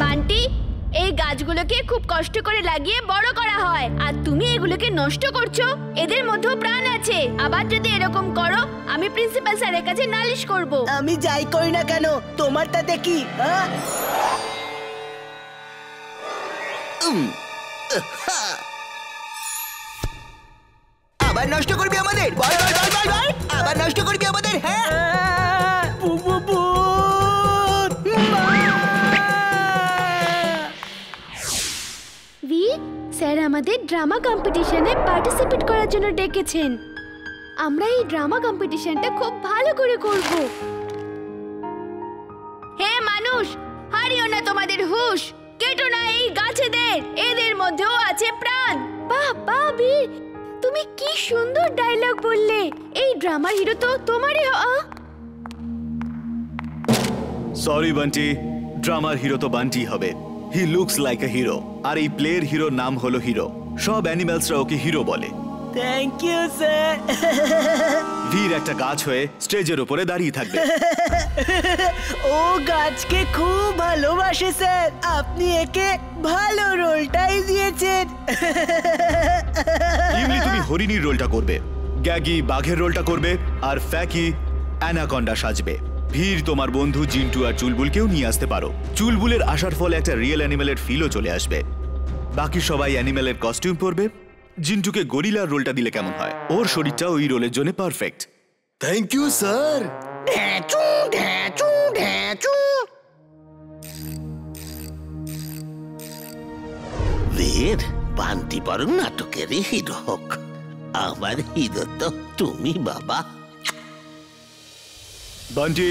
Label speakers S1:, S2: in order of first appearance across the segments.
S1: বান্টি, এই গাছগুলোকে খুব কষ্ট করে লাগিয়ে বড় করা হয়, আর তুমি এগুলোকে নষ্ট করছো। এদের মধ্যেও প্রাণ আছে। আবার যদি এরকম করো, আমি প্রিন্সিপাল স্যারের কাছে নালিশ করব।
S2: আমি যাই করি না কেন, তোমার তাতে কি?
S3: আবার নষ্ট করবি আমাদের? আবার নষ্ট করবি আমাদের? হ্যাঁ,
S1: বীর স্যার আমাদের ড্রামা কম্পিটিশনে পার্টিসিপেট করার জন্য ডেকেছেন। আমরা এই ড্রামা কম্পিটিশনটা খুব ভালো করে করব। হে মানুষ, হারিও না তোমাদের হুঁশ, কেটো না এই গাছেদের, এদের মধ্যেও আছে প্রাণ। বাবা বীর, তুমি কি সুন্দর ডায়লগ বললে। এই ড্রামার হিরো তো তোমারই।
S4: সরি বান্টি, ড্রামার হিরো তো বান্টি হবে। He looks like a hero, আর এই প্লেয়ের হিরোর নাম হলো হিরো। সব অ্যানিমালসরা ওকে হিরো বলে।
S2: Thank you sir.
S4: বীর একটা গাছ হয়ে স্টেজের উপরে দাঁড়িয়ে থাকবে।
S2: ও গাছকে খুব ভালোবাসে স্যার, আপনি একে ভালো রোলটাই দিয়েছেন।
S4: ইমলি তুমি হরিণীর রোলটা করবে, গ্যাগি বাঘের রোলটা করবে, আর ফ্যাকি অ্যানাকন্ডা সাজবে। ভীর তোমার বন্ধু জিন্টু আর চুলবুলকেও নিয়ে আসতে পারো। চুলবুলের আসার ফলে একটা রিয়েল অ্যানিমেলের ফিলও চলে আসবে। বাকি সবাই অ্যানিমেলের কস্টিউম পরবে। জিন্টুকে গরিলার রোলটা দিলে কেমন হয়? ওর শরীরটা ওই রোলের জন্য পারফেক্ট।
S3: Thank you sir. বীর, বান্টি বরং নাটকেরই হিরো হোক। আমার হিরো তো তুমি বাবা।
S4: বান্টি,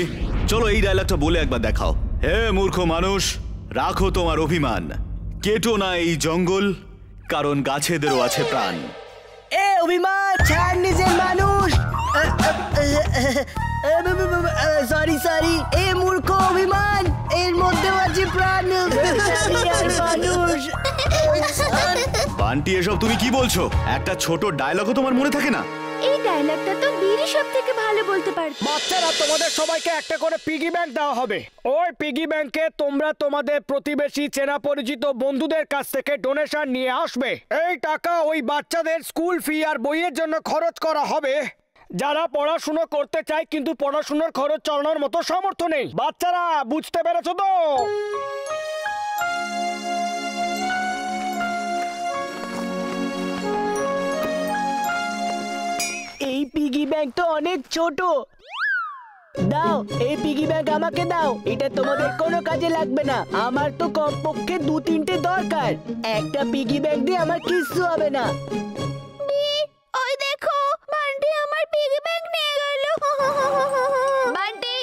S4: চলো এই ডায়লগটা বলে একবার দেখাও। হে মূর্খ মানুষ, রাখো তোমার অভিমান, কেটো না এই জঙ্গল, কারণ গাছেদেরও আছে প্রাণ।
S2: এ অভিমান ছাড় নিজের মানুষ। সরি সরি, এ মূর্খ অভিমান, এর মধ্যেও আছে প্রাণ আর মানুষ।
S4: বান্টি, এসব তুমি কি বলছো? একটা ছোট ডায়লগও তোমার মনে থাকে না?
S1: এই ডায়লগটা তো বীরই সব থেকে ভালো বলতে পারে।
S5: বাচ্চারা, তোমাদের সবাইকে একটা করে পিগি ব্যাংক দেওয়া হবে। ওই পিগি ব্যাংকে তোমরা তোমাদের প্রতিবেশী, চেনা পরিচিত বন্ধুদের কাছ থেকে ডোনেশন নিয়ে আসবে। এই টাকা ওই বাচ্চাদের স্কুল ফি আর বইয়ের জন্য খরচ করা হবে। যারা পড়াশুনো করতে চায় কিন্তু পড়াশোনার খরচ চালানোর মতো সামর্থ্য নেই। বাচ্চারা, বুঝতে পেরেছো তো?
S2: এই পিগি ব্যাংক তো অনেক ছোট। দাও, এই পিগি ব্যাংক আমাকে দাও। এটা তোমাদের কোনো কাজে লাগবে না। আমার তো কমপক্ষে 2-3টে দরকার। একটা পিগি ব্যাংক দিয়ে আমার কিচ্ছু হবে না।
S1: ওই দেখো, বান্টি আমার পিগি ব্যাংক নিয়ে গেল। বান্টি,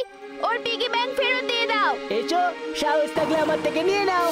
S1: ওর পিগি ব্যাংক ফেরত দিয়ে দাও।
S2: এসো, সাহস থাকলে আমার থেকে নিয়ে নাও।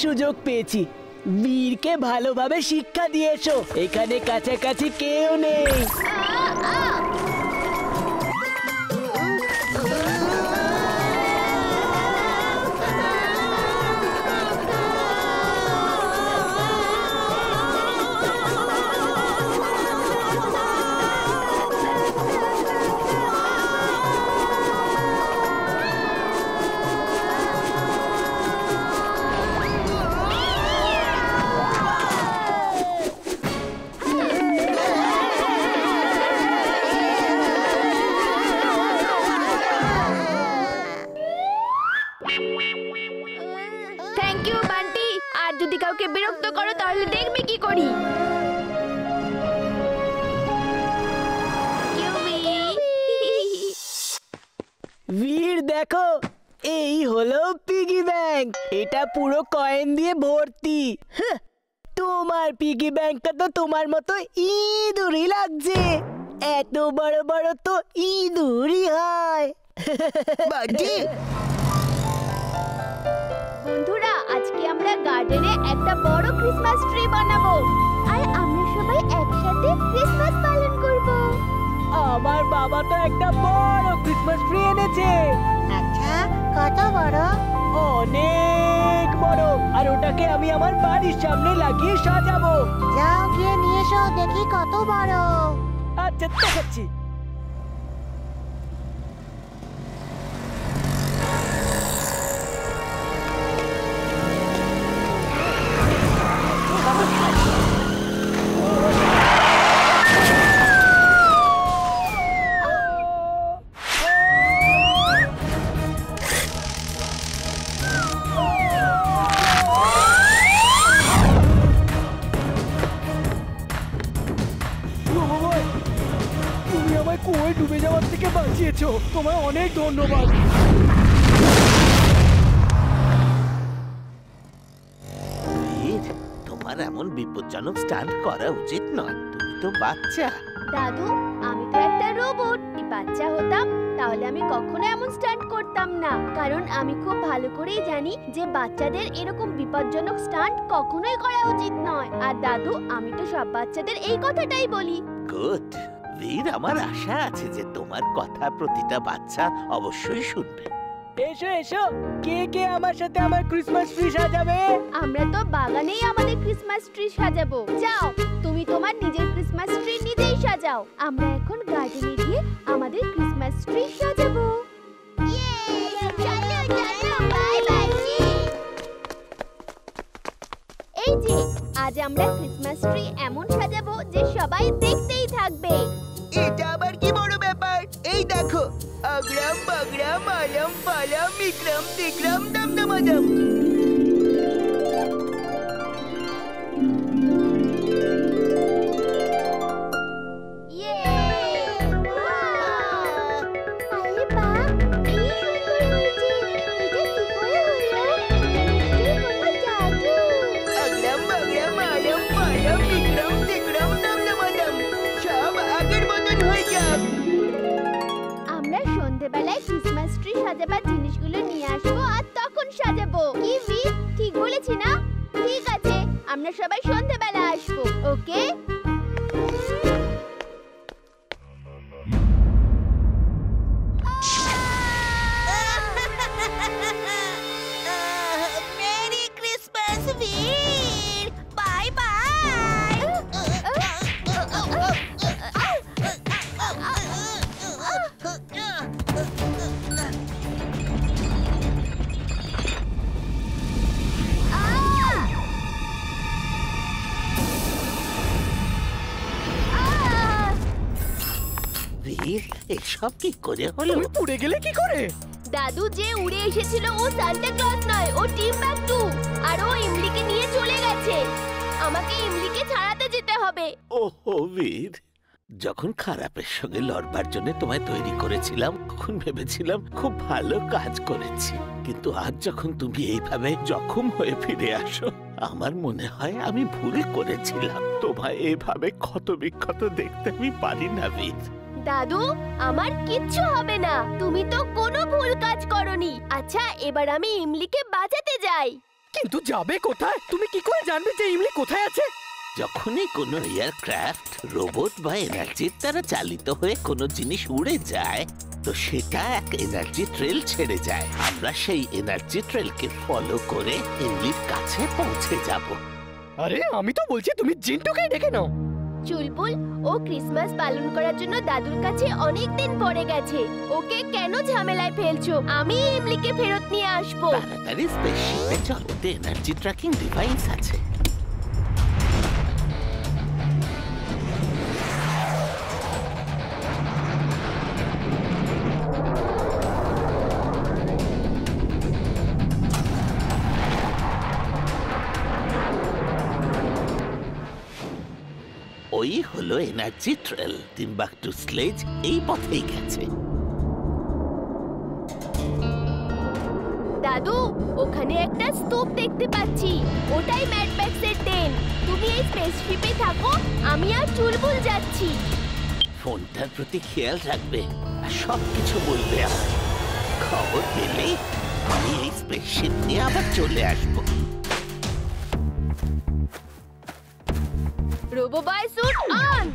S2: সুযোগ পেয়েছি। বীরকে ভালোভাবে শিক্ষা দিয়ে এসো। এখানে কাছাকাছি কেউ নেই। দেখো, এই হলো পিগি ব্যাংক। এটা পুরো কয়েন দিয়ে ভর্তি। হাহ, তোমার পিগি ব্যাংকটা তো তোমার মতো ইঁদুরই লাগছে। এত বড় বড় তো ইঁদুরই হয়।
S3: বান্টি,
S1: বন্ধুরা, আজকে আমরা গার্ডেনে একটা বড় ক্রিসমাস ট্রি বানাবো আর আমরা সবাই একসাথে ক্রিসমাস পালন করব।
S2: আমার বাবা তো একটা বড় ক্রিসমাস ট্রি এনেছে।
S6: আচ্ছা, কত বড়?
S2: অনেক বড়। আর ওটাকে আমি আমার বাড়ির সামনে লাগিয়ে সাজাবো।
S6: যাও গিয়ে নিয়ে এসো, দেখি কত বড়।
S2: আচ্ছা, দেখাচ্ছি। তুমি আমায় কুয়োয় ডুবে যাওয়ার থেকে বাঁচিয়েছো, তোমায় অনেক ধন্যবাদ।
S7: তোমার এমন বিপজ্জনক স্টান্ট করা উচিত নয়। তুমি তো বাচ্চা।
S1: দাদু, আমি তো একটা রোবট। বাচ্চা হতাম তাহলে আমি কখনো এমন স্টান্ট করতাম না, কারণ আমি খুব ভালো করেই জানি যে বাচ্চাদের এরকম বিপজ্জনক স্টান্ট কখনোই করা উচিত নয়। আর দাদু, আমি তো সব বাচ্চাদের এই কথাটাই বলি।
S7: গুড বীর, আমার আশা আছে যে তোমার কথা প্রতিটা বাচ্চা অবশ্যই শুনবে।
S2: এসো এসো, কে কে আমার সাথে আমার ক্রিসমাস ট্রি সাজাবে?
S1: আমরা তো বাগানেই আমাদের ক্রিসমাস ট্রি সাজাবো। যাও, তুমি তোমার নিজের ক্রিসমাস ট্রি নিজেই সাজাও। আমরা এখন গার্ডেনে গিয়ে আমাদের ক্রিসমাস ট্রি সাজাবো। এই যে, আজ আমরা ক্রিসমাস ট্রি এমন সাজাবো যে সবাই দেখতেই থাকবে।
S3: এটা আবার কি বড় ব্যাপার? এই দেখো, আগ্রাম বাগ্রাম আলম পালাম বিক্রম বিক্রম দমদমাদম।
S1: ইয়ে! আরে বাহ, কি সুন্দর হয়েছে। এটা কি করে হলো? নিশ্চয়ই কোনো জাদু।
S3: আগ্রাম বাগ্রাম আলম পালাম বিক্রম বিক্রম দমদমাদম। সব আগের মতন হয়ে যাক।
S1: আমরা সন্ধেবেলায় ক্রিসমাস ট্রি সাজাবার জিনিসগুলো নিয়ে আসবো আর তখন সাজাবো। কি বি, ঠিক বলেছি না? ঠিক আছে, আমরা সবাই সন্ধেবেলা আসবো। ওকে?
S6: মেরি ক্রিসমাস বীর, বাই বাই।
S7: বীর, এসব কি করে হলো?
S2: তুমি পুড়ে গেলে কি করে?
S1: দাদু যে উড়ে এসেছিল ও সান্টা ক্লজ নয়, ও টিম্বাকটু। আর ও ইমলিকে নিয়ে চলে গেছে। আমাকে ইমলিকে ছাড়াতে যেতে হবে।
S7: ওহো বীর, যখন খারাপের সঙ্গে লড়বার জন্য তোমায় তৈরি করেছিলাম তখন ভেবেছিলাম খুব ভালো কাজ করেছি, কিন্তু আজ যখন তুমি এইভাবে জখম হয়ে ফিরে আসো আমার মনে হয় আমি ভুল করেছিলাম। তোমায় এইভাবে ক্ষত বিক্ষত দেখতে আমি পারি না বীর।
S1: দাদু, আমার কিচ্ছু হবে না। তুমি তো কোনো ভুল কাজ করনি। আচ্ছা, এবার আমি ইমলিকে বাঁচাতে যাই।
S2: কিন্তু যাবে কোথায়? তুমি কি করে জানবে যে ইমলি কোথায় আছে?
S7: যখনই কোনো এয়ারক্রাফট, রোবট বা এনার্জির দ্বারা চালিত হয়ে কোনো জিনিস উড়ে যায় তো সেটা এক এনার্জি ট্রেল ছেড়ে যায়। আমরা সেই এনার্জি ট্রেলকে ফলো করে ইমলির কাছে পৌঁছে যাব।
S2: আরে, আমি তো বলছি তুমি জিন্টুকে ডেকে নাও।
S1: চুলবুল, ও ক্রিসমাস পালন করার জন্য দাদুর কাছে অনেক দিন পরে গেছে। ওকে কেন ঝামেলায় ফেলছো? আমি ইমলিকে ফেরত নিয়ে আসবো।
S7: তাড়াতাড়ি স্পেসশিপে চলতে এনার্জি ট্র্যাকিং ডিভাইস আছে। ওই হলো এনার্জি ট্রেল। টিম্বাকটু স্লেজ এই পথেই গেছে।
S1: দাদু, ওখানে একটা স্তূপ দেখতে পাচ্ছি। ওটাই ম্যাড ম্যাক্সের দেন। তুমি এই স্পেসশিপে থাকো, আমি আর চুলবুল যাচ্ছি।
S7: ফোনটার প্রতি খেয়াল রাখবে আর সবকিছু বলবে আমার। খবর পেলেই আমি এই স্পেসশিপ নিয়ে আবার চলে আসবো।
S1: রোবোবাই স্যুট অন।